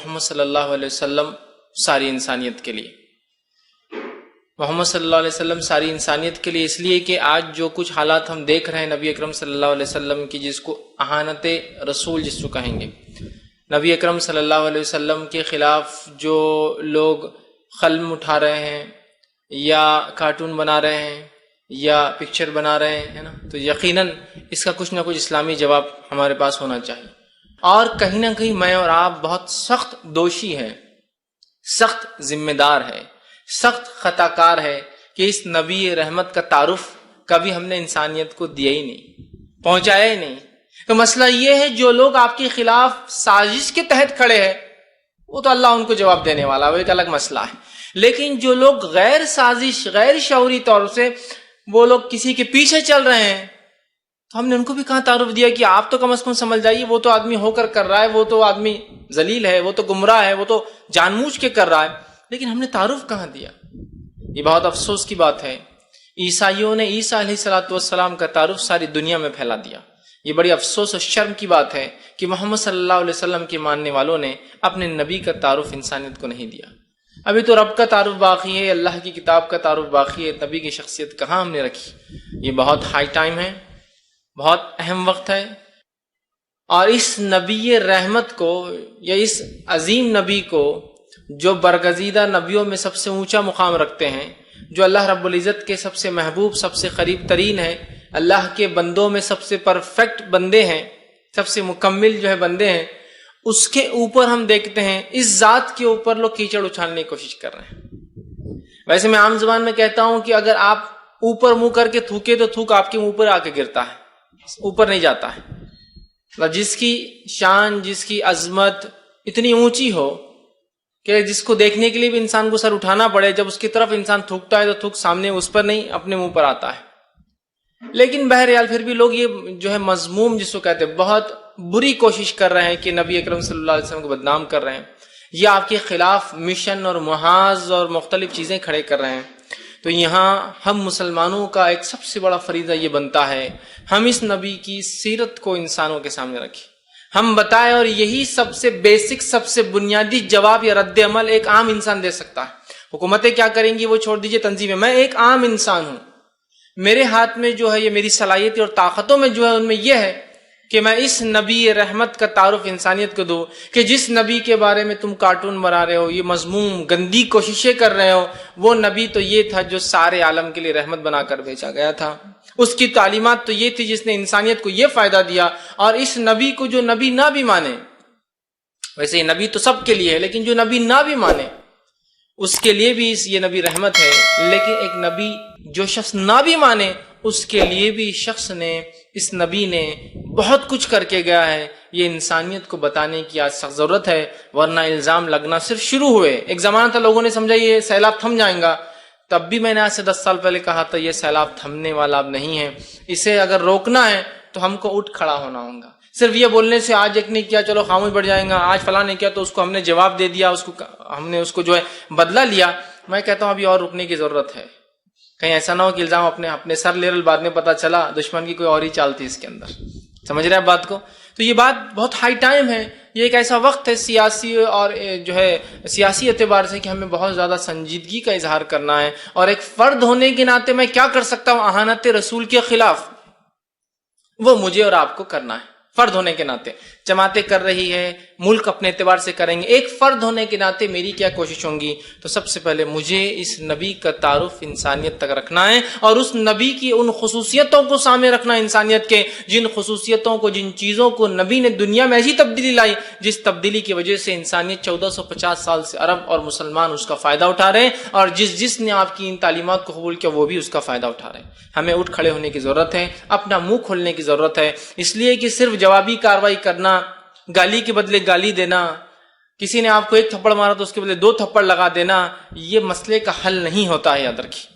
محمد صلی اللہ علیہ وسلم ساری انسانیت کے لیے، محمد صلی اللہ علیہ وسلم ساری انسانیت کے لیے، اس لیے کہ آج جو کچھ حالات ہم دیکھ رہے ہیں نبی اکرم صلی اللہ علیہ وسلم کی، جس کو اہانت رسول جس کو کہیں گے، نبی اکرم صلی اللہ علیہ وسلم کے خلاف جو لوگ قلم اٹھا رہے ہیں یا کارٹون بنا رہے ہیں یا پکچر بنا رہے ہیں نا، تو یقیناً اس کا کچھ نہ کچھ اسلامی جواب ہمارے پاس ہونا چاہیے۔ اور کہیں نہ کہیں میں اور آپ بہت سخت دوشی ہیں، سخت ذمہ دار ہے، سخت خطا کار ہے کہ اس نبی رحمت کا تعارف کبھی ہم نے انسانیت کو دیا ہی نہیں، پہنچایا ہی نہیں۔ تو مسئلہ یہ ہے جو لوگ آپ کے خلاف سازش کے تحت کھڑے ہیں وہ تو اللہ ان کو جواب دینے والا، وہ ایک الگ مسئلہ ہے، لیکن جو لوگ غیر سازش، غیر شعوری طور سے وہ لوگ کسی کے پیچھے چل رہے ہیں، تو ہم نے ان کو بھی کہاں تعارف دیا کہ آپ تو کم از کم سمجھ جائیے وہ تو آدمی ہو کر رہا ہے، وہ تو آدمی ذلیل ہے، وہ تو گمراہ ہے، وہ تو جان بوجھ کے کر رہا ہے، لیکن ہم نے تعارف کہاں دیا۔ یہ بہت افسوس کی بات ہے، عیسائیوں نے عیسیٰ علیہ الصلوۃ والسلام کا تعارف ساری دنیا میں پھیلا دیا۔ یہ بڑی افسوس اور شرم کی بات ہے کہ محمد صلی اللہ علیہ وسلم کے ماننے والوں نے اپنے نبی کا تعارف انسانیت کو نہیں دیا۔ ابھی تو رب کا تعارف باقی ہے، اللہ کی کتاب کا تعارف باقی ہے، نبی کی شخصیت کہاں ہم نے رکھی۔ یہ بہت ہائی ٹائم ہے، بہت اہم وقت ہے، اور اس نبی رحمت کو یا اس عظیم نبی کو جو برگزیدہ نبیوں میں سب سے اونچا مقام رکھتے ہیں، جو اللہ رب العزت کے سب سے محبوب، سب سے قریب ترین ہے، اللہ کے بندوں میں سب سے پرفیکٹ بندے ہیں، سب سے مکمل جو ہے بندے ہیں، اس کے اوپر ہم دیکھتے ہیں اس ذات کے اوپر لوگ کیچڑ اچھالنے کی کوشش کر رہے ہیں۔ ویسے میں عام زبان میں کہتا ہوں کہ اگر آپ اوپر منہ کر کے تھوکے تو تھوک آپ کے منہ پر آ کے گرتا ہے، اوپر نہیں جاتا ہے۔ جس کی شان، جس کی عظمت اتنی اونچی ہو کہ جس کو دیکھنے کے لیے بھی انسان کو سر اٹھانا پڑے، جب اس کی طرف انسان تھوکتا ہے تو تھوک سامنے اس پر نہیں اپنے منہ پر آتا ہے۔ لیکن بہرحال پھر بھی لوگ یہ جو ہے مذموم جس کو کہتے ہیں، بہت بری کوشش کر رہے ہیں کہ نبی اکرم صلی اللہ علیہ وسلم کو بدنام کر رہے ہیں، یا آپ کے خلاف مشن اور محاذ اور مختلف چیزیں کھڑے کر رہے ہیں۔ تو یہاں ہم مسلمانوں کا ایک سب سے بڑا فریضہ یہ بنتا ہے ہم اس نبی کی سیرت کو انسانوں کے سامنے رکھیں، ہم بتائیں، اور یہی سب سے بیسک، سب سے بنیادی جواب یا رد عمل ایک عام انسان دے سکتا ہے۔ حکومتیں کیا کریں گی وہ چھوڑ دیجئے، تنظیمیں، میں ایک عام انسان ہوں، میرے ہاتھ میں جو ہے یہ میری صلاحیتیں اور طاقتوں میں جو ہے ان میں یہ ہے کہ میں اس نبی رحمت کا تعارف انسانیت کو دوں، کہ جس نبی کے بارے میں تم کارٹون بنا رہے ہو، یہ مذموم گندی کوششیں کر رہے ہو، وہ نبی تو یہ تھا جو سارے عالم کے لیے رحمت بنا کر بھیجا گیا تھا، اس کی تعلیمات تو یہ تھی جس نے انسانیت کو یہ فائدہ دیا۔ اور اس نبی کو جو نبی نہ بھی مانے، ویسے یہ نبی تو سب کے لیے ہے، لیکن جو نبی نہ بھی مانے اس کے لیے بھی یہ نبی رحمت ہے، لیکن ایک نبی جو شخص نہ بھی مانے اس کے لیے بھی شخص نے، اس نبی نے بہت کچھ کر کے گیا ہے۔ یہ انسانیت کو بتانے کی آج سخت ضرورت ہے، ورنہ الزام لگنا صرف شروع ہوئے۔ ایک زمانہ تھا لوگوں نے سمجھا یہ سیلاب تھم جائیں گا، تب بھی میں نے آج سے 10 سال پہلے کہا تھا یہ سیلاب تھمنے والا اب نہیں ہے، اسے اگر روکنا ہے تو ہم کو اٹھ کھڑا ہونا ہوگا۔ صرف یہ بولنے سے آج ایک نے کیا چلو خاموش بڑھ جائیں گا، آج فلاں نے کیا تو اس کو ہم نے جواب دے دیا، ہم نے اس کو جو ہے بدلہ لیا۔ میں کہتا ہوں ابھی اور رکنے کی ضرورت ہے، کہیں ایسا نہ ہو کہ الزام اپنے سر لے رہے، بعد میں پتا چلا دشمن کی کوئی اور ہی چال تھی اس کے اندر۔ سمجھ رہے ہیں بات کو؟ تو یہ بات بہت ہائی ٹائم ہے، یہ ایک ایسا وقت ہے سیاسی اور جو ہے سیاسی اعتبار سے کہ ہمیں بہت زیادہ سنجیدگی کا اظہار کرنا ہے، اور ایک فرد ہونے کے ناطے میں کیا کر سکتا ہوں اہانت رسول کے خلاف، وہ مجھے اور آپ کو کرنا ہے۔ فرد ہونے کے ناطے جماعتیں کر رہی ہے، ملک اپنے اعتبار سے کریں گے، ایک فرد ہونے کے ناطے میری کیا کوشش ہوں گی؟ تو سب سے پہلے مجھے اس نبی کا تعارف انسانیت تک رکھنا ہے، اور اس نبی کی ان خصوصیتوں کو سامنے رکھنا انسانیت کے، جن خصوصیتوں کو، جن چیزوں کو نبی نے دنیا میں ایسی تبدیلی لائی جس تبدیلی کی وجہ سے انسانیت 1450 سال سے عرب اور مسلمان اس کا فائدہ اٹھا رہے ہیں، اور جس نے آپ کی ان تعلیمات کو قبول کیا وہ بھی اس کا فائدہ اٹھا رہے ہیں۔ ہمیں اٹھ کھڑے ہونے کی ضرورت ہے، اپنا منہ کھولنے کی ضرورت ہے، اس لیے کہ صرف جوابی کارروائی کرنا، گالی کے بدلے گالی دینا، کسی نے آپ کو ایک تھپڑ مارا تو اس کے بدلے 2 تھپڑ لگا دینا، یہ مسئلے کا حل نہیں ہوتا ہے، یاد رکھیے۔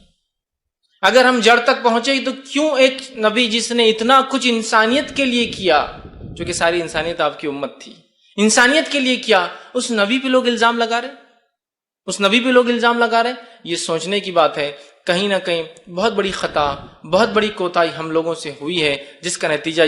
اگر ہم جڑ تک پہنچے تو کیوں ایک نبی جس نے اتنا کچھ انسانیت کے لیے کیا، جو کہ ساری انسانیت آپ کی امت تھی، انسانیت کے لیے کیا، اس نبی پہ لوگ الزام لگا رہے، یہ سوچنے کی بات ہے۔ کہیں نہ کہیں بہت بڑی خطا، بہت بڑی کوتاہی ہم لوگوں سے ہوئی ہے، جس کا نتیجہ